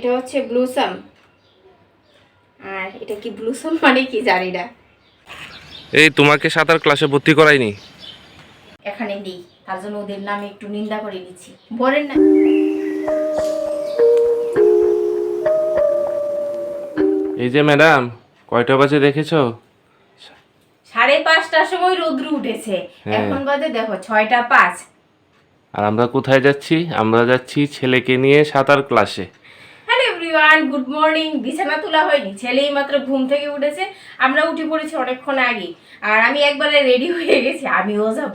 এটা হচ্ছে ব্লুসাম, আর এটা কি ব্লুসাম মানে কি জানি না। এই তোমাকে সাঁতার ক্লাসে ভর্তি করাইনি? এখানে নেই, তার জন্য ওদের নামে একটু নিন্দা করে নিচ্ছি। বলেন না। এই যে ম্যাডাম, কয়টা বাজে দেখেছো? 5:30টার সময় রৌদ্র উঠেছে, এখন বাজে দেখো 6:05। আর আমরা কোথায় যাচ্ছি? আমরা যাচ্ছি ছেলেকে নিয়ে সাঁতার ক্লাসে। Hello everyone, good morning. বিছানা তোলা হয়নি, ছেলেই মাত্র ঘুম থেকে উঠেছে, আমরা উঠে পড়েছি অনেকক্ষণ আগে। আর আমি একবারে রেডি হয়ে গেছি, আমিও যাব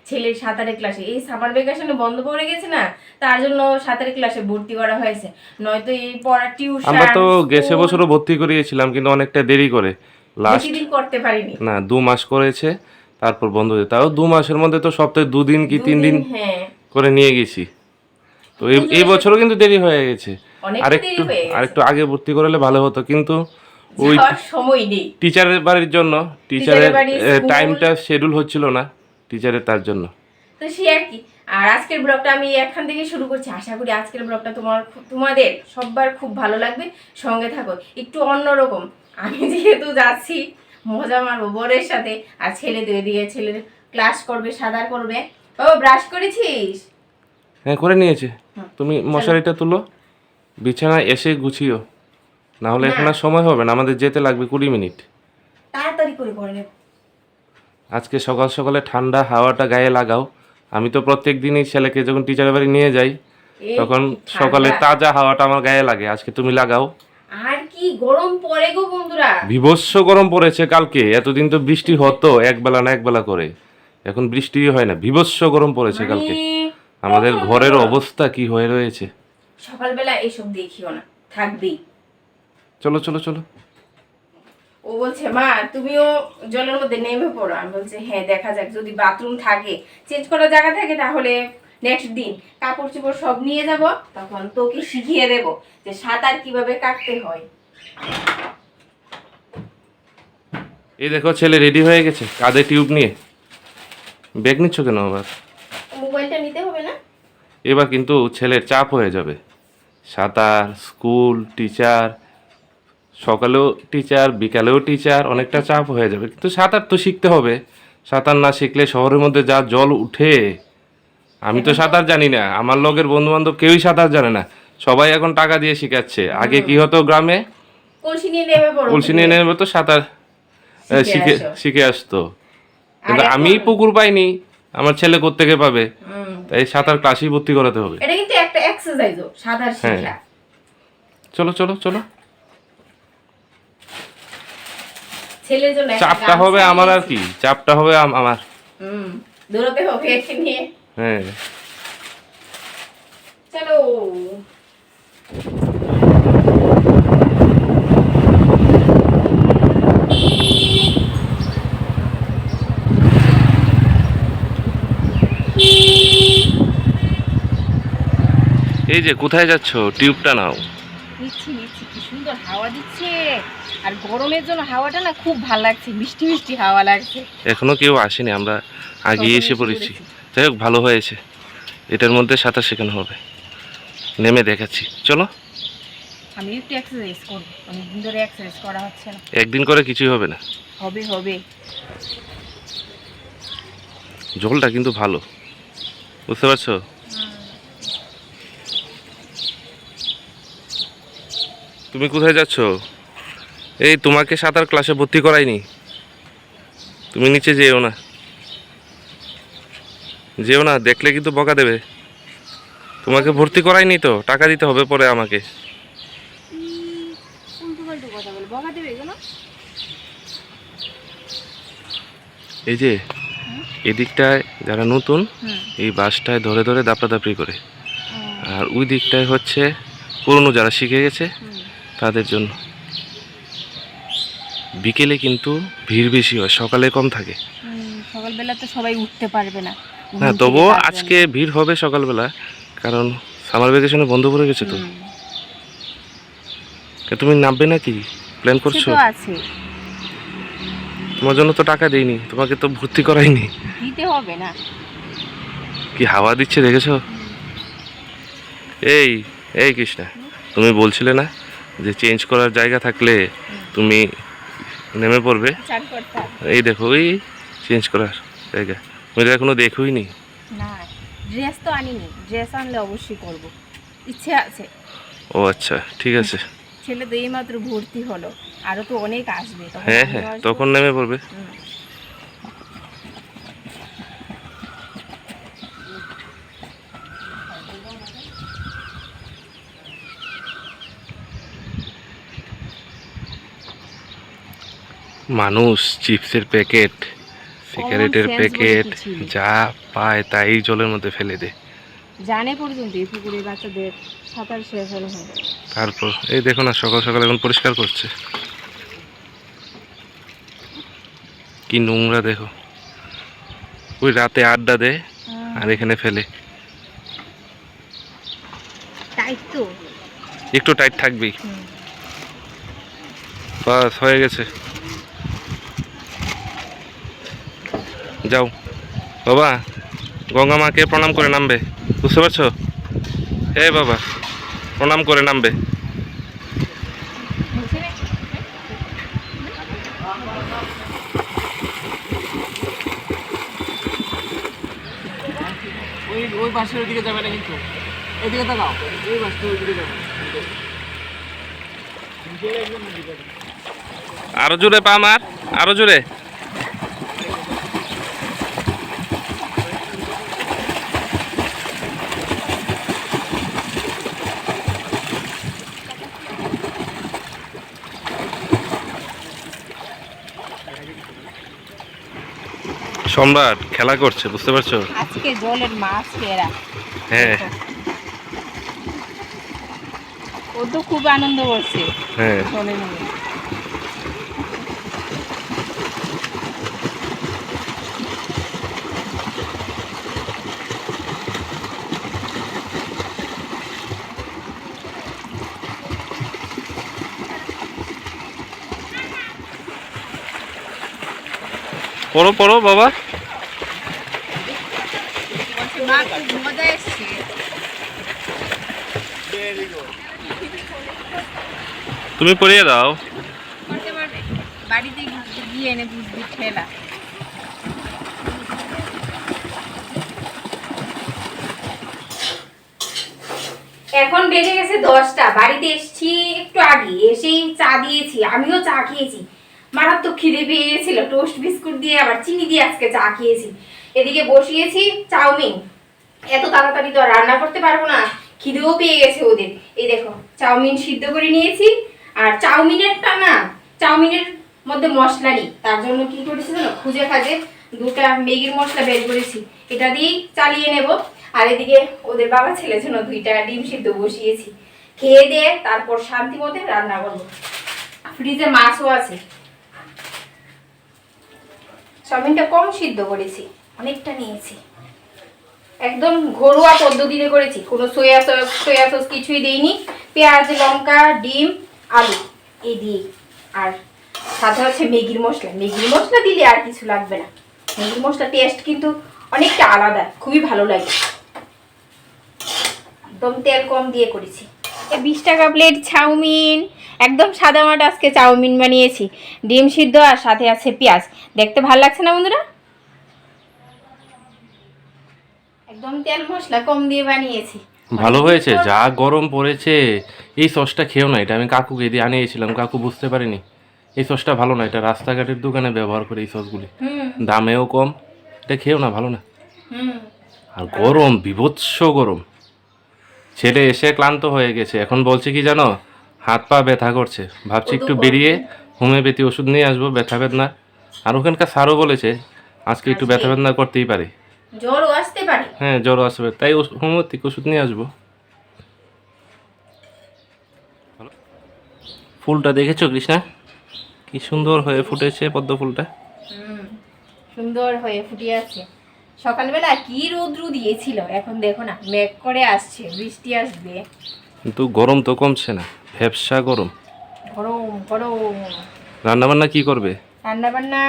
ছেলের সাঁতারের ক্লাসে। এই সামার ভ্যাকেশনে বন্ধ পড়ে গেছে না, তার জন্য সাঁতারের ক্লাসে ভর্তি করা হয়েছে, নয়তো এই পড়া টিউশন। আমরা তো গেছে বছরও ভর্তি করিয়েছিলাম, কিন্তু অনেকটা দেরি করে, লাস্ট দিন করতে পারিনি না 2 মাস করেছে, তারপর বন্ধ হয়েছে। তাও 2 মাসের মধ্যে তো সপ্তাহে 2 দিন কি 3 দিন হ্যাঁ করে নিয়ে গেছি। তো এই বছরও কিন্তু দেরি হয়ে গেছে। আরেকটু আগে ভর্তি করলে ভালো হতো, কিন্তু ওই সময় নেই, টিচারের বাড়ির জন্য, টিচারের টাইমটা শিডিউল হচ্ছিল না টিচারের, তার জন্য। তো সে আর কি। আর আজকের ব্লগটা আমি এখান থেকে শুরু করছি। আশা করি আজকের ব্লগটা তোমাদের সবার খুব ভালো লাগবে, সঙ্গে থাকো। একটু অন্যরকম, আমি যেহেতু যাচ্ছি মজা মারবো বরের সাথে, আর ছেলে তো এদিকে ছেলের ক্লাস করবে, সাঁতার করবে। ও ব্রাশ করেছিস? হ্যাঁ করে নিয়েছে। তুমি মশারিটা তুলো, বিছানায় এসে গুছিও, না হলে এখন আর সময় হবে না, আমাদের যেতে লাগবে 20 মিনিট। তাড়াতাড়ি করে করে নেব। আজকে সকাল সকালে ঠান্ডা হাওয়াটা গায়ে লাগাও। আমি তো প্রত্যেক দিনই ছেলেকে যখন টিচারের বাড়ি নিয়ে যাই, তখন সকালে তাজা হাওয়াটা আমার গায়ে লাগে, আজকে তুমি লাগাও। আর কি গরম পড়ে গো বন্ধুরা, বিভৎস গরম পড়েছে কালকে। এতদিন তো বৃষ্টি হতো একবেলা না একবেলা করে, এখন বৃষ্টি হয় না, বিভৎস গরম পড়েছে কালকে। আমাদের ঘরের অবস্থা কি হয়ে রয়েছে। সকালবেলা এসব দেখিও না, থাকবেই। চলো চলো চলো। ও বলছে মা তুমিও জলের মধ্যে নেমে পড়ো। আমি বলছি হ্যাঁ দেখা যাক, যদি বাথরুম থাকে, চেঞ্জ করার জায়গা থাকে, তাহলে নেক্সট দিন কাপড় চোপড় সব নিয়ে যাব, তখন তোকে শিখিয়ে দেব যে সাঁতার কিভাবে কাটতে হয়। এই দেখো ছেলে রেডি হয়ে গেছে কাঁধে টিউব নিয়ে। ব্যাগ নিচ্ছ কেন আবার? মোবাইলটা নিতে হবে না? এবার কিন্তু ছেলের চাপ হয়ে যাবে। সাঁতার, স্কুল, টিচার, সকালেও টিচার, বিকালেও টিচার, অনেকটা চাপ হয়ে যাবে। কিন্তু সাঁতার তো শিখতে হবে, সাঁতার না শিখলে শহরের মধ্যে যা জল উঠে। আমি তো সাঁতার জানি না, আমার লগের বন্ধু বান্ধব কেউই সাঁতার জানে না, সবাই এখন টাকা দিয়ে শিখাচ্ছে। আগে কি হতো, গ্রামে কলসি নিয়ে নেমে তো সাঁতার শিখে আসতো। কিন্তু আমি পুকুর পাইনি, আমার ছেলে কোত্থেকে পাবে? তাই সাঁতার ক্লাসেই ভর্তি করাতে হবে। এটা কিন্তু একটা এক্সারসাইজও, সাঁতার শেখা। চলো চলো চলো। ছেলের জন্য চাপটা হবে আমার, আর কি চাপটা হবে আমার। দৌড়াতে হবে একে নিয়ে। হ্যাঁ চলো। এই যে কোথায় যাচ্ছ? টিউবটা নাও। নিচ্ছি নিচ্ছি, কি সুন্দর হাওয়া দিচ্ছে, আর গরমের জন্য হাওয়াটা না খুব ভালো লাগছে, মিষ্টি মিষ্টি হাওয়া লাগছে। এখনো কেউ আসেনি, আমরা আগে এসে পড়েছি। যাই হোক ভালো হয়েছে, এটার মধ্যে সাঁতার শেখানো হবে। নেমে দেখাচ্ছি, চলো। আমি একটু এক্সারসাইজ করব, অনেকদিন ধরে এক্সারসাইজ করা হচ্ছে না। একদিন করে কিছুই হবে না। হবে হবে। জলটা কিন্তু ভালো, বুঝতে পারছো? তুমি কোথায় যাচ্ছ? এই তোমাকে সাঁতার ক্লাসে ভর্তি করাইনি, তুমি নিচে যেও না, যেও না, দেখলে কিন্তু বকা দেবে। তোমাকে ভর্তি করাইনি তো, টাকা দিতে হবে পরে আমাকে। এই যে এদিকটায় যারা নতুন, এই বাসটায় ধরে ধরে দাপড়াদাপড়ি করে, আর ওই দিকটায় হচ্ছে পুরনো যারা শিখে গেছে তাদের জন্য। বিকেলে কিন্তু ভিড় বেশি হয়, সকালে কম থাকে। সকালবেলা তো সবাই উঠতে পারবে না। হ্যাঁ তবুও আজকে ভিড় হবে সকালবেলা, কারণ সামার ভ্যাকেশনে বন্ধ করে গেছে তো। তুমি নামবে নাকি, প্ল্যান করছো? তোমার জন্য তো টাকা দেইনি, তোমাকে তো ভর্তি করাইনি, দিতে হবে না। কি হাওয়া দিচ্ছে দেখেছো? এই এই কৃষ্ণা, তুমি বলছিলে না যে চেঞ্জ করার জায়গা থাকলে তুমি নেমে পড়বে। চান করতাম এই দেখো ওই চেঞ্জ করার জায়গা, তুমি তো এখনো দেখোই নি। না, ড্রেস তো আনিনি, ড্রেস আনলে অবশ্যই করব, ইচ্ছে আছে। ও আচ্ছা, ঠিক আছে। ছেলে তো এইমাত্র ভর্তি হলো, আরো তো অনেক আসবে, তখন হ্যাঁ আমিও হ্যাঁ, আসবো। তখন নেমে পড়বে। হুম। মানুষ চিপসের প্যাকেট, সিগারেটের sense বলে প্যাকেট কিছু নেই। যা পায় তাই জলের মধ্যে ফেলে দেয়। জানে পর্যন্ত এই পুকুরে বাচ্চাদের সাঁতার শেষ হলো হয়। তারপর এই দেখো না, সকাল সকাল এখন পরিষ্কার করছে, কি নোংরা দেখো। ওই রাতে আড্ডা দেয় আর এখানে ফেলে। টাইট তো। একটু টাইট থাকবেই। হুম। বাস হয়ে গেছে, যাও বাবা, গঙ্গা মাকে প্রণাম করে নামবে, বুঝতে পারছো? হে বাবা, প্রণাম করে নামবে। বুঝছি না? ওই ওই পাশের ওইদিকে যাবে না কিন্তু, এদিকে তাকাও, ওই পাশে ওইদিকে যাবে। আরো জোরে পা মার, আরো জোরে। সম্রাট খেলা করছে, বুঝতে পারছো? আজকে জলের মাছ এরা, হ্যাঁ ও তো খুব আনন্দ করছে হ্যাঁ। জলে নেমে। পড়ো পড়ো বাবা। মা খুব মজা এসছে। তুমি পড়িয়ে দাও। করতে পারবে, বাড়িতে গিয়ে এনে বুঝবি খেলা। এখন বেজে গেছে 10টা, বাড়িতে এসেছি একটু আগে, এসেই চা দিয়েছি, আমিও চা খেয়েছি। মারাত্মক খিদে পেয়ে গেছিল, টোস্ট বিস্কুট দিয়ে আবার চিনি দিয়ে আজকে চা খেয়েছি। এদিকে বসিয়েছি চাউমিন, এত তাড়াতাড়ি তো আর রান্না করতে পারবো না, খিদেও পেয়ে গেছে ওদের। এই দেখো চাউমিন সিদ্ধ করে নিয়েছি, আর চাউমিনেরটা না, চাউমিনের মধ্যে মশলা নেই, তার জন্য কি করেছি জানো, খুঁজে খাজে দুটা ম্যাগির মশলা বের করেছি, এটা দিয়েই চালিয়ে নেব। আর এদিকে ওদের বাবা ছেলের জন্য 2টা ডিম সিদ্ধ বসিয়েছি, খেয়ে দিয়ে তারপর শান্তি মতে রান্না করবো। ফ্রিজে মাছও আছে। চাউমিনটা কম সিদ্ধ করেছি, অনেকটা নিয়েছি, একদম ঘরোয়া পদ্ধতিতে করেছি, কোনো সোয়া সস কিছুই দেইনি, পেঁয়াজ লঙ্কা ডিম আলু এই দিয়ে। আর সাথে হচ্ছে ম্যাগির মশলা, ম্যাগির মশলা দিলে আর কিছু লাগবে না, ম্যাগির মশলা টেস্ট কিন্তু অনেকটা আলাদা, খুবই ভালো লাগে। একদম তেল কম দিয়ে করেছি। এই 20 টাকা প্লেট চাউমিন, একদম সাদা মাটা আজকে চাউমিন বানিয়েছি, ডিম সিদ্ধ আর সাথে আছে পেঁয়াজ। দেখতে ভালো লাগছে না বন্ধুরা? একদম তেল মশলা কম দিয়ে বানিয়েছি। ভালো হয়েছে, যা গরম পড়েছে। এই সসটা খেও না, এটা আমি কাকুকে দিয়ে আনিয়েছিলাম, কাকু বুঝতে পারিনি। এই সসটা ভালো না, এটা রাস্তাঘাটের দোকানে ব্যবহার করে এই সসগুলি, দামেও কম। এটা খেও না, ভালো না। আর গরম, বিভৎস গরম। ছেলে এসে ক্লান্ত হয়ে গেছে, এখন বলছে কি জানো, হাত পা ব্যথা করছে, ভাবছি একটু বেরিয়ে হোমিওপ্যাথি ওষুধ নিয়ে আসবো ব্যথা বেদনা। আর ওখানকার স্যারও বলেছে আজকে একটু ব্যথা বেদনা করতেই পারে, জ্বরও আসতে পারে। হ্যাঁ জ্বর আসবে, তাই হোমিওপ্যাথিক ওষুধ নিয়ে আসবো। ফুলটা দেখেছো কৃষ্ণা, কি সুন্দর হয়ে ফুটেছে পদ্ম ফুলটা। সুন্দর হয়ে ফুটে আছে। সকালবেলা কি রৌদ্র দিয়েছিল, এখন দেখো না মেঘ করে আসছে, বৃষ্টি আসবে। কিন্তু গরম তো কমছে না, ভ্যাপসা গরম। গরম গরম। রান্না বান্না কি করবে? রান্না বান্না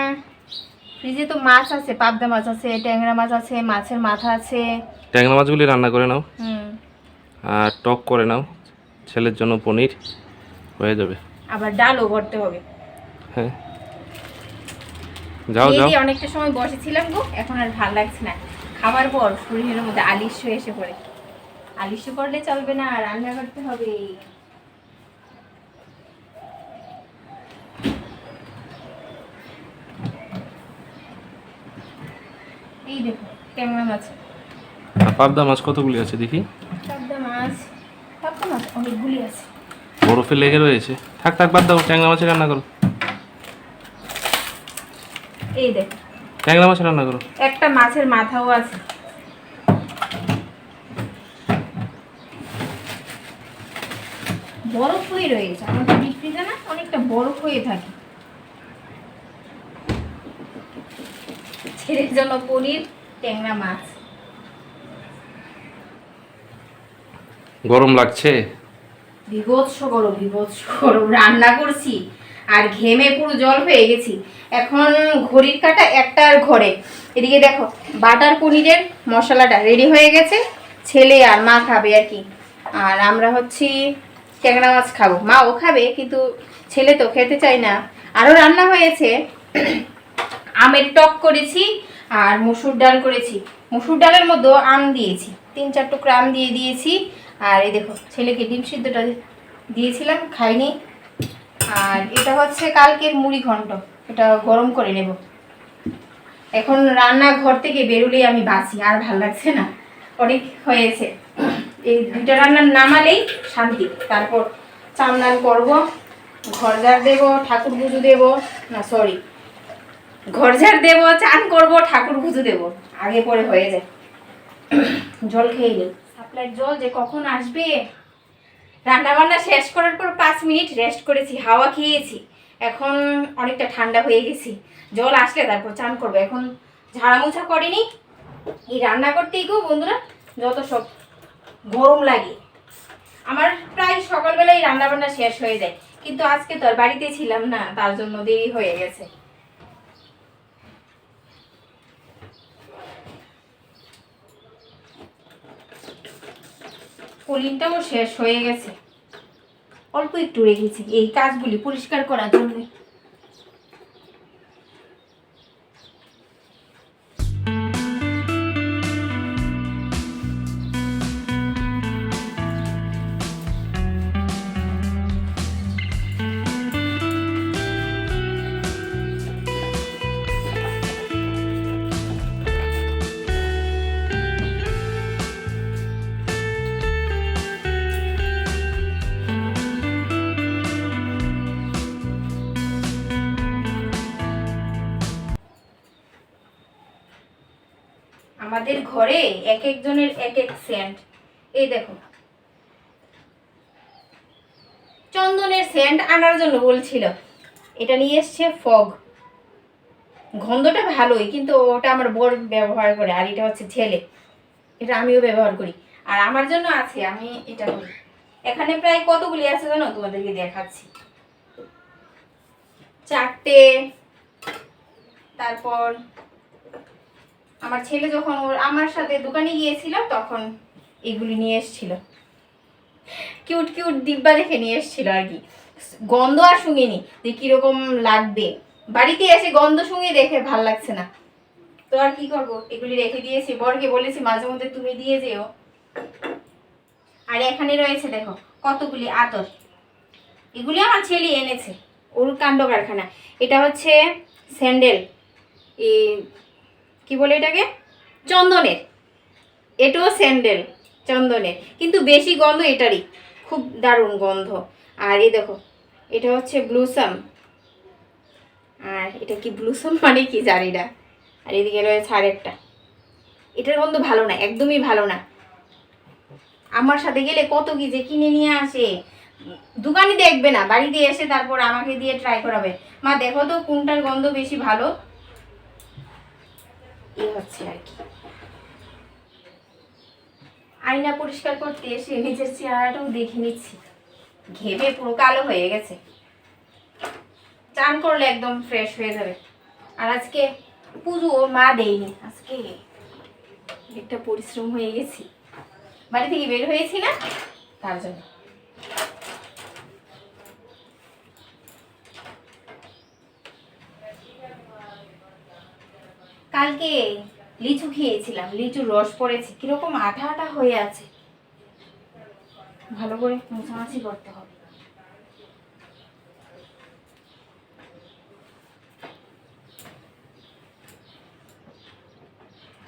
ফ্রিজে তো মাছ আছে, পাবদা মাছ আছে, ট্যাংরা মাছ আছে, মাছের মাথা আছে। ট্যাংরা মাছগুলি রান্না করে নাও হুম। আর টক করে নাও, ছেলের জন্য পনির হয়ে যাবে। আবার ডালও করতে হবে। হ্যাঁ যাও এই যাও। যে অনেকটা সময় বসেছিলাম গো, এখন আর ভালো লাগছে না। খাবার পর শরীরের মধ্যে আলিস্য এসে পড়ে। আলিস্য করলে চলবে না, রান্না করতে হবে। এই দেখো ট্যাংরা মাছ। আর পাবদা মাছ কতগুলি আছে দেখি? পাবদা মাছ অনেকগুলি আছে। বরফে লেগে রয়েছে। থাক থাক, বাদ দাও, ট্যাংরা মাছের রান্না করো। এই দেখো ট্যাংরা মাছের রান্না করো। একটা মাছের মাথাও আছে। বরফ হয়ে রয়েছে আমাদের ডিপ ফ্রিজে, না অনেকটা বরফ হয়ে থাকে। ছেলের জন্য পনির, ট্যাংরা মাছ। গরম লাগছে? বিভৎস গরম, বিভৎস গরম। রান্না করছি আর ঘেমে পুরো জল হয়ে গেছি। এখন ঘড়ির কাঁটা একটার ঘরে। এদিকে দেখো বাটার পনিরের মশলাটা রেডি হয়ে গেছে। ছেলে আর মা খাবে আর কি। আর আমরা হচ্ছি ট্যাংরা মাছ খাবো, মাও খাবে কিন্তু ছেলে তো খেতে চায় না। আরও রান্না হয়েছে, আমের টক করেছি আর মসুর ডাল করেছি। মসুর ডালের মধ্যে আম দিয়েছি, 3-4 টুকরা আম দিয়ে দিয়েছি। আর এই দেখো ছেলেকে ডিম সিদ্ধটা দিয়েছিলাম, খাইনি। আর এটা হচ্ছে কালকের মুড়ি ঘন্ট, এটা গরম করে নেব। এখন রান্নাঘর থেকে বেরোলেই আমি বাঁচি, আর ভাল লাগছে না, অনেক হয়েছে। এই দুইটা রান্নার নামালেই শান্তি। তারপর চান্দান করবো, ঘর ঝাড় দেবো, ঠাকুর পুজো দেবো, না সরি ঘর ঝাড় দেবো, চান করবো, ঠাকুর পুজো দেবো, আগে পরে হয়ে যায়। জল খেয়ে নিই, সাপ্লাইয়ের জল যে কখন আসবে। রান্না বান্না শেষ করার পর 5 মিনিট রেস্ট করেছি, হাওয়া খেয়েছি। এখন অনেকটা ঠান্ডা হয়ে গেছি। জল আসলে তারপর চান করবো। এখন ঝাড়া মোছা করিনি, এই রান্না করতেই গো বন্ধুরা যত সব গরম লাগে। আমার প্রায় সকালবেলায় রান্না বান্না শেষ হয়ে যায়, কিন্তু আজকে তো আর বাড়িতে ছিলাম না, তার জন্য দেরি হয়ে গেছে। কলিনটাও শেষ হয়ে গেছে, অল্প একটু রেখেছি এই কাজগুলি পরিষ্কার করার জন্য। আমাদের ঘরে এক একজনের এক এক সেন্ট। এই দেখো চন্দনের সেন্ট আনার জন্য বলছিল, এটা নিয়ে এসছে ফগ। গন্ধটা ভালোই, কিন্তু ওটা আমার বর ব্যবহার করে, আর এটা হচ্ছে ছেলে, এটা আমিও ব্যবহার করি। আর আমার জন্য আছে, আমি এটা করি। এখানে প্রায় কতগুলি আছে জানো, তোমাদেরকে দেখাচ্ছি। 4টে। তারপর আমার ছেলে যখন আমার সাথে দোকানে গিয়েছিল তখন এগুলি নিয়ে এসেছিল, কিউট কিউট ডিব্বা দেখে নিয়ে এসেছিল আর কি। গন্ধ আর শুঙিনি যে কিরকম লাগবে, বাড়িতে এসে গন্ধ শুঙে দেখে ভাল লাগছে না, তো আর কি করবো, এগুলি রেখে দিয়েছি। বরকে বলেছি মাঝে মধ্যে তুমি দিয়ে যেও। আর এখানে রয়েছে দেখো কতগুলি আতর, এগুলি আমার ছেলে এনেছে, ওর কাণ্ড কারখানা। এটা হচ্ছে স্যান্ডেল, এই কি বলে এটাকে, চন্দনের। এটাও স্যান্ডেল চন্দনের, কিন্তু বেশি গন্ধ এটারই, খুব দারুণ গন্ধ। আর এই দেখো এটা হচ্ছে ব্লুসাম, আর এটা কি ব্লুসাম মানে কি জানি না। আর এদিকে রয়েছে আরেকটা, এটার গন্ধ ভালো না, একদমই ভালো না। আমার সাথে গেলে কত কি যে কিনে নিয়ে আসে, দোকানে দেখবে না, বাড়িতে এসে তারপর আমাকে দিয়ে ট্রাই করাবে, মা দেখো তো কোনটার গন্ধ বেশি ভালো। এই হচ্ছে আর কি। আয়না পরিষ্কার করতে এসে নিজের চেহারাটাও দেখে নিচ্ছি, ঘেমে পুরো কালো হয়ে গেছে। চান করলে একদম ফ্রেশ হয়ে যাবে। আর আজকে পুজো মা দেয়নি, আজকে একটা পরিশ্রম হয়ে গেছি, বাড়ি থেকে বের হয়েছি না তার জন্য। কালকে লিচু খেয়েছিলাম, লিচুর রস পড়েছে, কিরকম আঠা আঠা হয়ে আছে। ভালো করে মোছামাছি করতে হবে।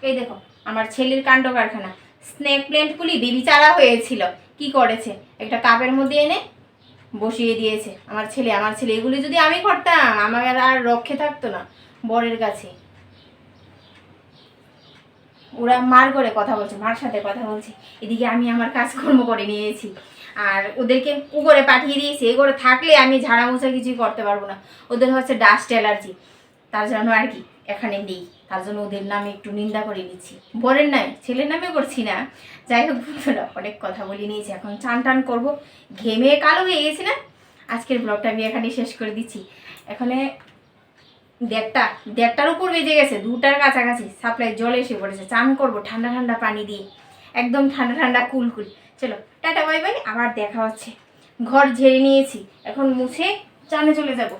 এই দেখো আমার ছেলের কাণ্ড কারখানা। স্নেক প্ল্যান্টগুলি বেবি চারা হয়েছিল, কি করেছে, একটা কাপের মধ্যে এনে বসিয়ে দিয়েছে আমার ছেলে। এগুলি যদি আমি করতাম আমার আর রক্ষে থাকতো না বরের কাছে। ওরা মার করে কথা বলছে, মার সাথে কথা বলছে, এদিকে আমি আমার কাজকর্ম করে নিয়েছি আর ওদেরকে করে পাঠিয়ে দিয়েছি। এ করে থাকলে আমি ঝাড়া মোছা কিছুই করতে পারবো না। ওদের হচ্ছে ডাস্ট অ্যালার্জি, তার জন্য আর কি এখানে নেই, তার জন্য ওদের নামে একটু নিন্দা করে নিচ্ছি। বরের নাই, ছেলের নামে করছি না। যাই হোক বন্ধুরা, অনেক কথা বলে নিয়েছি, এখন চান টান করবো, ঘেমে কালো হয়ে গেছি না। আজকের ব্লগটা আমি এখানে শেষ করে দিচ্ছি। এখানে 1:30টার উপর বেজে গেছে, 2টার কাছাকাছি সাপ্লাই জল এসে পড়েছে। চান করবো ঠান্ডা ঠান্ডা পানি দিয়ে, একদম ঠান্ডা ঠান্ডা কুলকুল। চলো টাটা বাই বাই, আবার দেখা হচ্ছে। ঘর ঝেড়ে নিয়েছি, এখন মুছে চানে চলে যাব।